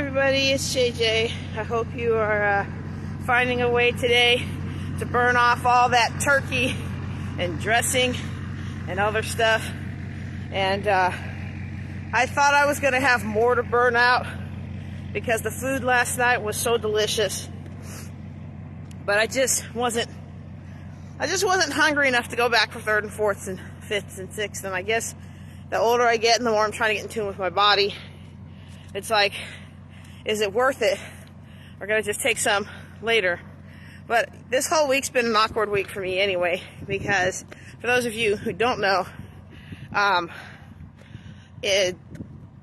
everybody, it's JJ. I hope you are finding a way today to burn off all that turkey and dressing and other stuff. And I thought I was going to have more to burn out because the food last night was so delicious. But I just wasn't hungry enough to go back for third and fourths and fifths and sixths. And I guess the older I get and the more I'm trying to get in tune with my body, it's like, is it worth it? Or gonna just take some later? But this whole week's been an awkward week for me anyway, because for those of you who don't know,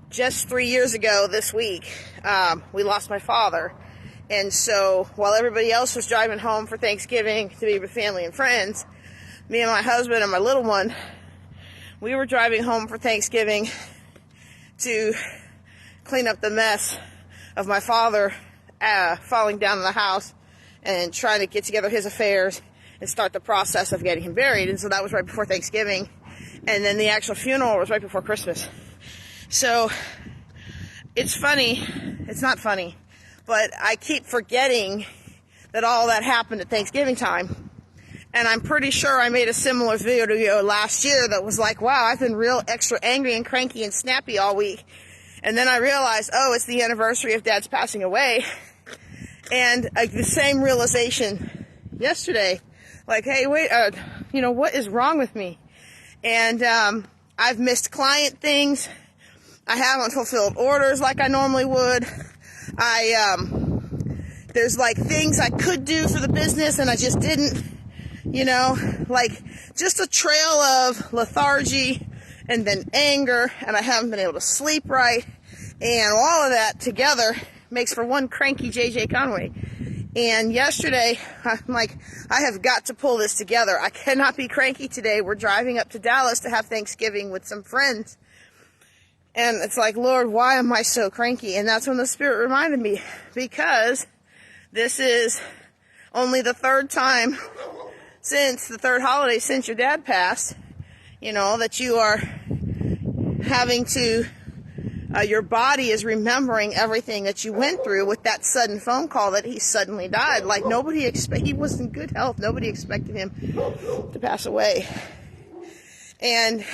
just 3 years ago this week, we lost my father. And so while everybody else was driving home for Thanksgiving to be with family and friends, me and my husband and my little one, we were driving home for Thanksgiving to clean up the mess of my father falling down in the house and trying to get together his affairs and start the process of getting him buried. And so that was right before Thanksgiving. And then the actual funeral was right before Christmas. So it's funny. It's not funny. But I keep forgetting that all that happened at Thanksgiving time. And I'm pretty sure I made a similar video last year that was like, wow, I've been real extra angry and cranky and snappy all week. And then I realized, oh, it's the anniversary of Dad's passing away. And the same realization yesterday, like, hey, wait, what is wrong with me? And I've missed client things. I haven't fulfilled orders like I normally would. There's like things I could do for the business and I just didn't, like just a trail of lethargy and then anger, and I haven't been able to sleep right, and all of that together makes for one cranky JJ Conway. And yesterday, I'm like, I have got to pull this together. I cannot be cranky today. We're driving up to Dallas to have Thanksgiving with some friends. And it's like, Lord, why am I so cranky? And that's when the Spirit reminded me, because this is only the third time since the third holiday since your dad passed, that you are having to, your body is remembering everything that you went through with that sudden phone call that he suddenly died. Like he was in good health. Nobody expected him to pass away. And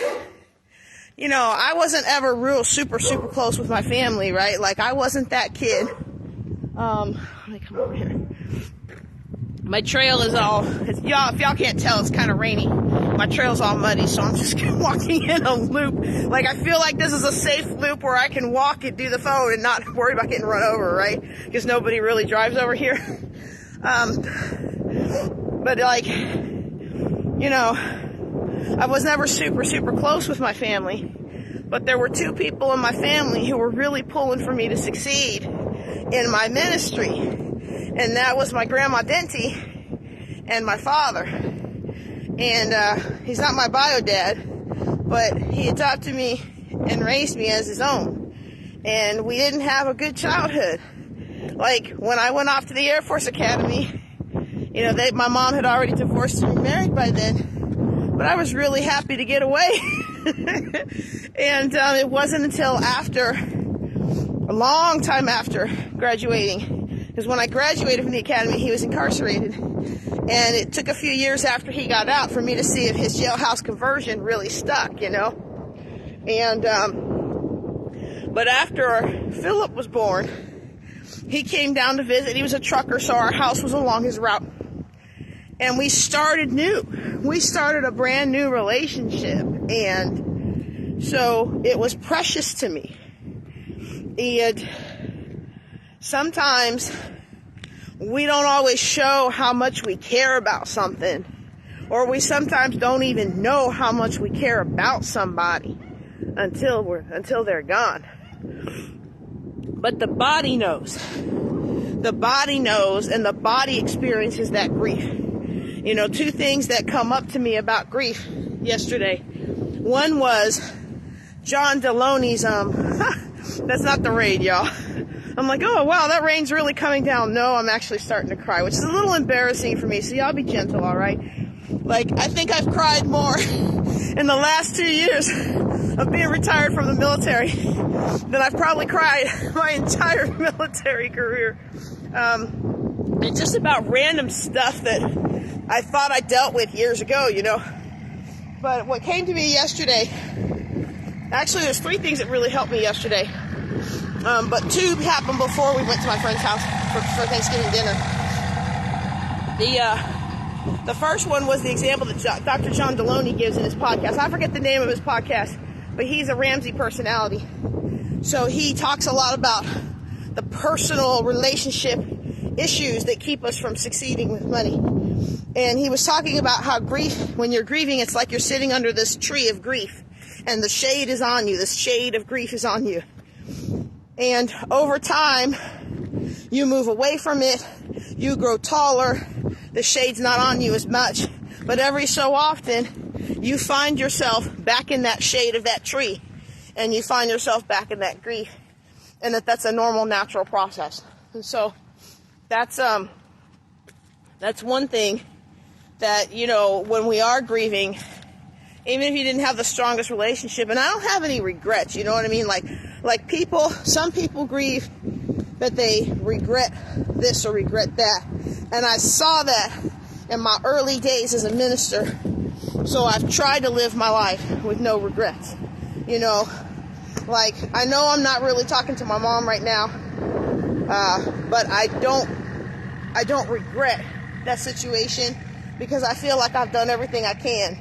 I wasn't ever real super close with my family, right? Like, I wasn't that kid. Let me come over here. My trail is if y'all can't tell, it's kind of rainy. My trail's all muddy, so I'm just walking in a loop. Like, I feel like this is a safe loop where I can walk and do the phone and not worry about getting run over, right? Because nobody really drives over here. But like, I was never super close with my family, but there were two people in my family who were really pulling for me to succeed in my ministry, and that was my grandma Denty and my father. And he's not my bio dad, but he adopted me and raised me as his own, and we didn't have a good childhood. Like, when I went off to the Air Force Academy, my mom had already divorced and remarried by then. But I was really happy to get away. And it wasn't until a long time after graduating, because when I graduated from the academy, he was incarcerated. And it took a few years after he got out for me to see if his jailhouse conversion really stuck, And, but after Philip was born, he came down to visit. He was a trucker, so our house was along his route. And we started new. We started a brand new relationship. And so it was precious to me. And sometimes we don't always show how much we care about something. Or we sometimes don't even know how much we care about somebody until they're gone. But the body knows. The body knows, and the body experiences that grief. Two things that come up to me about grief yesterday. One was John Deloney's, that's not the rain, y'all. I'm like, oh, wow, that rain's really coming down. No, I'm actually starting to cry, which is a little embarrassing for me, so y'all be gentle, all right? Like, I think I've cried more in the last 2 years of being retired from the military than I've probably cried my entire military career. And just about random stuff that I thought I dealt with years ago, you know. But what came to me yesterday, actually there's 3 things that really helped me yesterday. But 2 happened before we went to my friend's house for Thanksgiving dinner. The first one was the example that Dr. John Deloney gives in his podcast. I forget the name of his podcast, but he's a Ramsey personality. So he talks a lot about the personal relationship issues that keep us from succeeding with money. And he was talking about how grief, when you're grieving, it's like you're sitting under this tree of grief, and the shade is on you. This shade of grief is on you. And over time, you move away from it, you grow taller, the shade's not on you as much, but every so often, you find yourself back in that shade of that tree, and you find yourself back in that grief, and that's a normal, natural process. And so, that's one thing that, you know, when we are grieving, even if you didn't have the strongest relationship, and I don't have any regrets, you know what I mean? Like people, some people grieve that they regret this or regret that. And I saw that in my early days as a minister. So I've tried to live my life with no regrets. You know, like, I know I'm not really talking to my mom right now, but I don't regret that situation, because I feel like I've done everything I can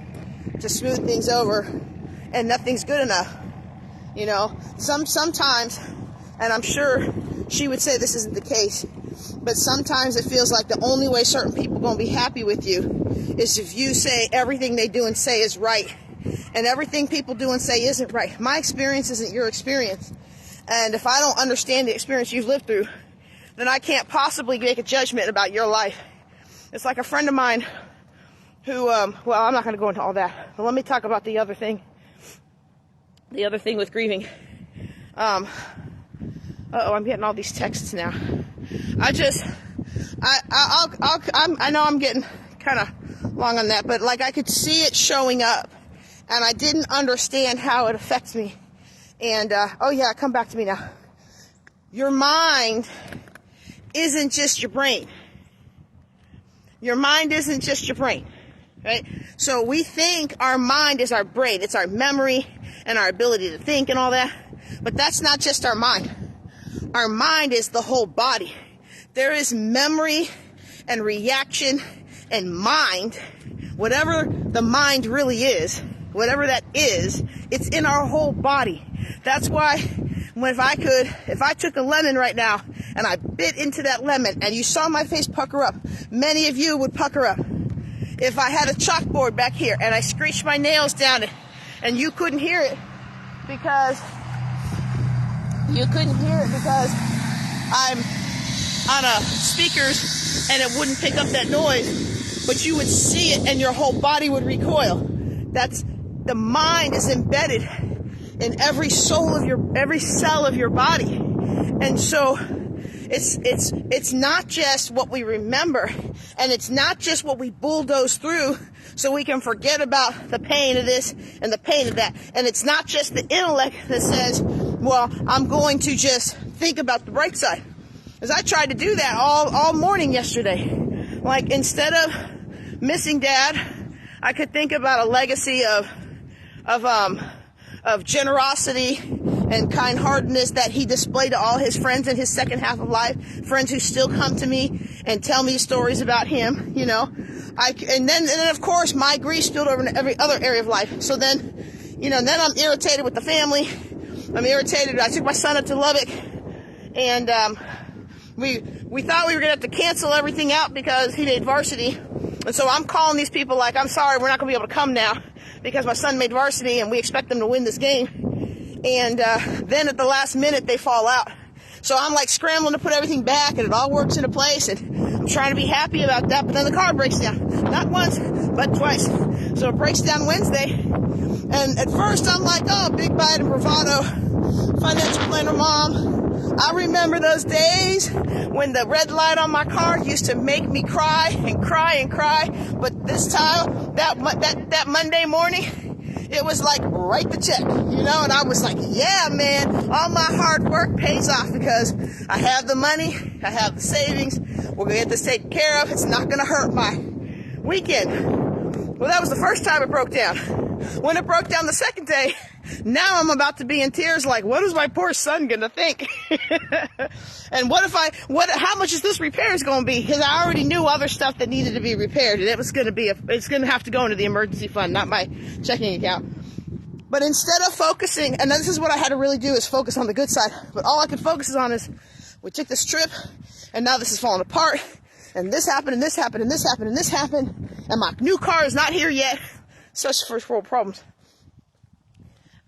to smooth things over, and nothing's good enough. You know, sometimes, and I'm sure she would say this isn't the case, but sometimes it feels like the only way certain people are going to be happy with you is if you say everything they do and say is right, and everything people do and say isn't right. My experience isn't your experience, and if I don't understand the experience you've lived through, then I can't possibly make a judgment about your life. It's like a friend of mine who, well, I'm not going to go into all that, but let me talk about the other thing with grieving. I'm getting all these texts now. I know I'm getting kind of long on that, but like, I could see it showing up, and I didn't understand how it affects me. And, come back to me now. Your mind isn't just your brain. Your mind isn't just your brain, right? So we think our mind is our brain. It's our memory and our ability to think and all that. But that's not just our mind. Our mind is the whole body. There is memory and reaction and mind, whatever the mind really is, whatever that is, it's in our whole body. That's why if I took a lemon right now and I bit into that lemon and you saw my face pucker up, many of you would pucker up. If I had a chalkboard back here and I screeched my nails down it and you couldn't hear it because I'm on a speakers and it wouldn't pick up that noise, but you would see it and your whole body would recoil. That's the mind is embedded in every cell of your body. And so it's not just what we remember, and it's not just what we bulldoze through so we can forget about the pain of this and the pain of that. And it's not just the intellect that says, well, I'm going to just think about the bright side. Because I tried to do that all morning yesterday. Like, instead of missing Dad, I could think about a legacy of generosity and kind-heartedness that he displayed to all his friends in his second half of life, friends who still come to me and tell me stories about him, you know. And then of course my grief spilled over into every other area of life. So then, you know, then I'm irritated with the family. I'm irritated. I took my son up to Lubbock, and we thought we were gonna have to cancel everything out because he made varsity. And so I'm calling these people like, I'm sorry, we're not gonna be able to come now because my son made varsity and we expect them to win this game. And then at the last minute they fall out. So I'm like scrambling to put everything back, and it all works into place, and I'm trying to be happy about that, but then the car breaks down. Not once, but twice. So it breaks down Wednesday, and at first I'm like, oh, big bite and bravado, financial planner mom, I remember those days when the red light on my car used to make me cry and cry and cry. But this time, that Monday morning, it was like, write the check, you know? And I was like, yeah, man, all my hard work pays off because I have the money, I have the savings, we're going to get this taken care of. It's not going to hurt my weekend. Well, that was the first time it broke down. When it broke down the second day, now I'm about to be in tears like, what is my poor son going to think? And how much is this repair is going to be? Because I already knew other stuff that needed to be repaired, and it's going to have to go into the emergency fund, not my checking account. But instead of focusing, and this is what I had to really do, is focus on the good side. But all I could focus on is, we took this trip, and now this is falling apart, and this happened, and this happened, and this happened, and this happened, and my new car is not here yet. Such first world problems.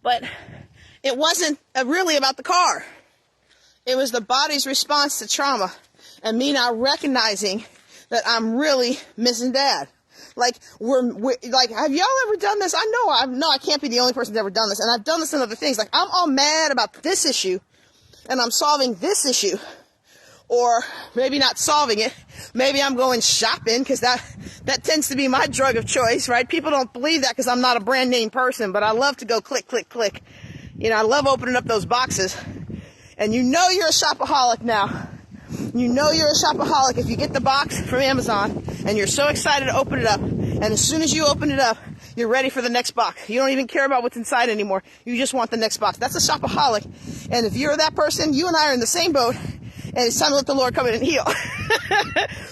But it wasn't really about the car. It was the body's response to trauma, and me now recognizing that I'm really missing Dad. Like, like, have y'all ever done this? I can't be the only person that's ever done this, and I've done this in other things. Like, I'm all mad about this issue, and I'm solving this issue, or maybe not solving it. Maybe I'm going shopping, because that tends to be my drug of choice, right? People don't believe that because I'm not a brand name person, but I love to go click, click, click. You know, I love opening up those boxes. And you know you're a shopaholic now. You know you're a shopaholic if you get the box from Amazon and you're so excited to open it up. And as soon as you open it up, you're ready for the next box. You don't even care about what's inside anymore. You just want the next box. That's a shopaholic. And if you're that person, you and I are in the same boat. And it's time to let the Lord come in and heal.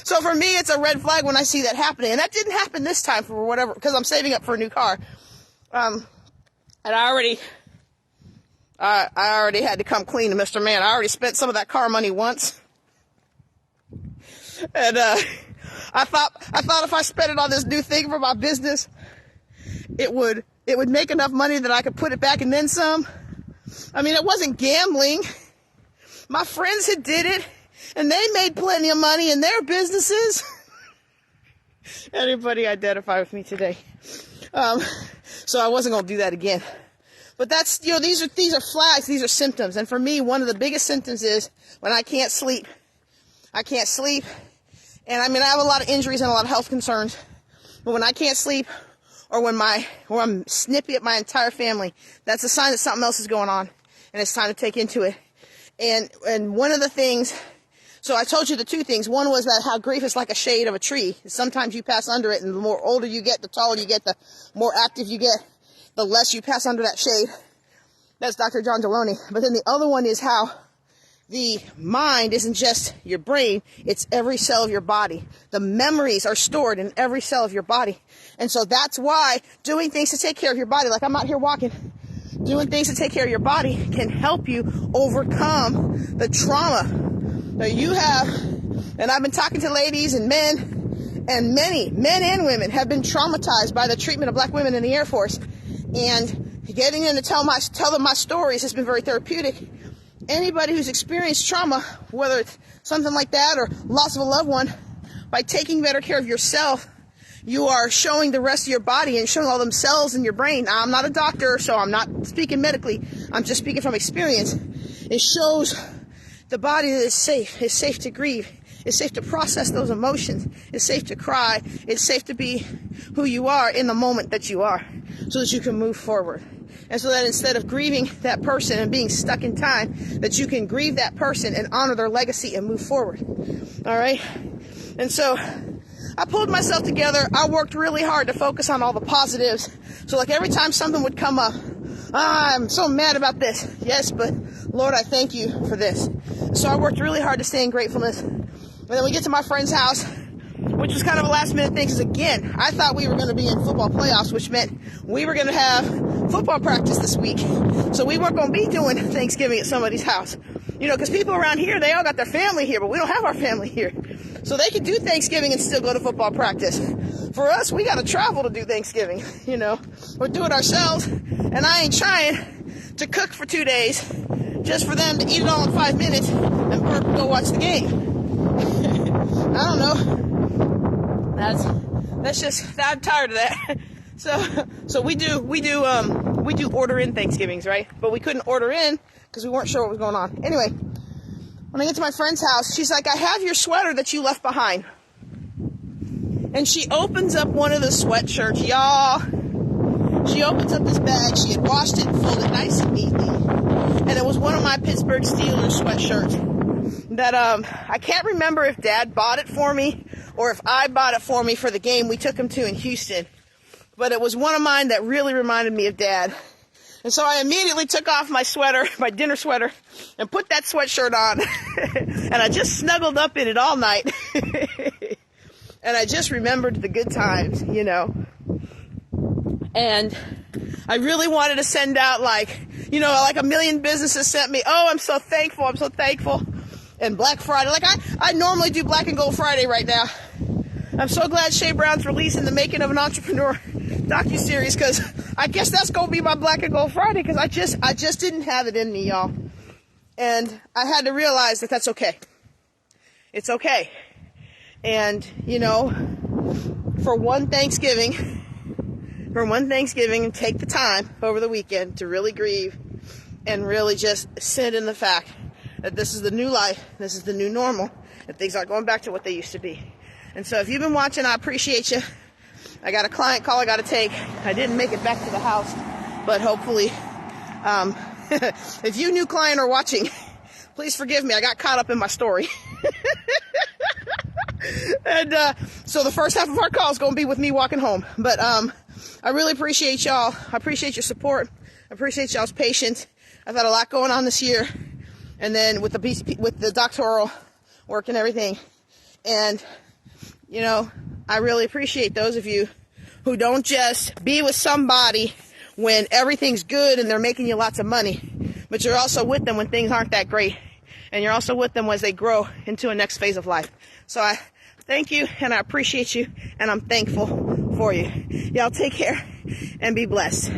So for me, it's a red flag when I see that happening. And that didn't happen this time for whatever, because I'm saving up for a new car. And I already had to come clean to Mr. Man. I already spent some of that car money once. And I thought if I spent it on this new thing for my business, it would make enough money that I could put it back and then some. I mean, it wasn't gambling. My friends had did it, and they made plenty of money in their businesses. Anybody identify with me today? So I wasn't going to do that again. But that's, you know, these are flags, these are symptoms. And for me, one of the biggest symptoms is when I can't sleep. I can't sleep. And I mean, I have a lot of injuries and a lot of health concerns. But when I can't sleep, or when I'm snippy at my entire family, that's a sign that something else is going on. And it's time to take into it. And one of the things, so I told you the two things. One was that how grief is like a shade of a tree. Sometimes you pass under it, and the more older you get, the taller you get, the more active you get, the less you pass under that shade. That's Dr. John Deloney. But then the other one is how the mind isn't just your brain, it's every cell of your body. The memories are stored in every cell of your body. And so that's why doing things to take care of your body, like I'm out here walking, doing things to take care of your body can help you overcome the trauma that you have. And I've been talking to ladies and men, and many men and women have been traumatized by the treatment of black women in the Air Force. And getting them to tell them my stories has been very therapeutic. Anybody who's experienced trauma, whether it's something like that or loss of a loved one, by taking better care of yourself, you are showing the rest of your body and showing all them cells in your brain. Now, I'm not a doctor, so I'm not speaking medically. I'm just speaking from experience. It shows the body that it's safe to grieve. It's safe to process those emotions. It's safe to cry. It's safe to be who you are in the moment that you are, so that you can move forward. And so that instead of grieving that person and being stuck in time, that you can grieve that person and honor their legacy and move forward. All right? And so I pulled myself together. I worked really hard to focus on all the positives. So like every time something would come up, I'm so mad about this. Yes, but Lord, I thank you for this. So I worked really hard to stay in gratefulness. And then we get to my friend's house, which was kind of a last minute thing, because again, I thought we were going to be in football playoffs, which meant we were going to have football practice this week. So we weren't going to be doing Thanksgiving at somebody's house. You know, because people around here, they all got their family here, but we don't have our family here. So they could do Thanksgiving and still go to football practice. For us, we got to travel to do Thanksgiving, you know. We'll do it ourselves, and I ain't trying to cook for 2 days just for them to eat it all in 5 minutes and go watch the game. I don't know. That's just, I'm tired of that. So we do order in Thanksgivings, right? But we couldn't order in because we weren't sure what was going on. Anyway, when I get to my friend's house, she's like, I have your sweater that you left behind. And she opens up one of the sweatshirts, y'all. She opens up this bag. She had washed it and folded nice and neatly. And it was one of my Pittsburgh Steelers sweatshirts that I can't remember if Dad bought it for me or if I bought it for me for the game we took him to in Houston. But it was one of mine that really reminded me of Dad. And so I immediately took off my sweater, my dinner sweater, and put that sweatshirt on. And I just snuggled up in it all night. And I just remembered the good times, you know. And I really wanted to send out like a million businesses sent me, oh, I'm so thankful, I'm so thankful. And Black Friday, like I normally do Black and Gold Friday right now. I'm so glad Shay Brown's releasing The Making of an Entrepreneur docuseries, because I guess that's going to be my Black and Gold Friday, because I just didn't have it in me, y'all. And I had to realize that that's okay. It's okay. And, you know, for one Thanksgiving, and take the time over the weekend to really grieve and really just sit in the fact that this is the new life, this is the new normal, and things aren't going back to what they used to be. And so if you've been watching, I appreciate you. I got a client call I got to take. I didn't make it back to the house, but hopefully, if you new client are watching, please forgive me. I got caught up in my story. And so the first half of our call is going to be with me walking home. But I really appreciate y'all. I appreciate your support. I appreciate y'all's patience. I've had a lot going on this year. And then with the doctoral work and everything. And, you know, I really appreciate those of you who don't just be with somebody when everything's good and they're making you lots of money, but you're also with them when things aren't that great. And you're also with them as they grow into a next phase of life. So I thank you and I appreciate you and I'm thankful for you. Y'all take care and be blessed.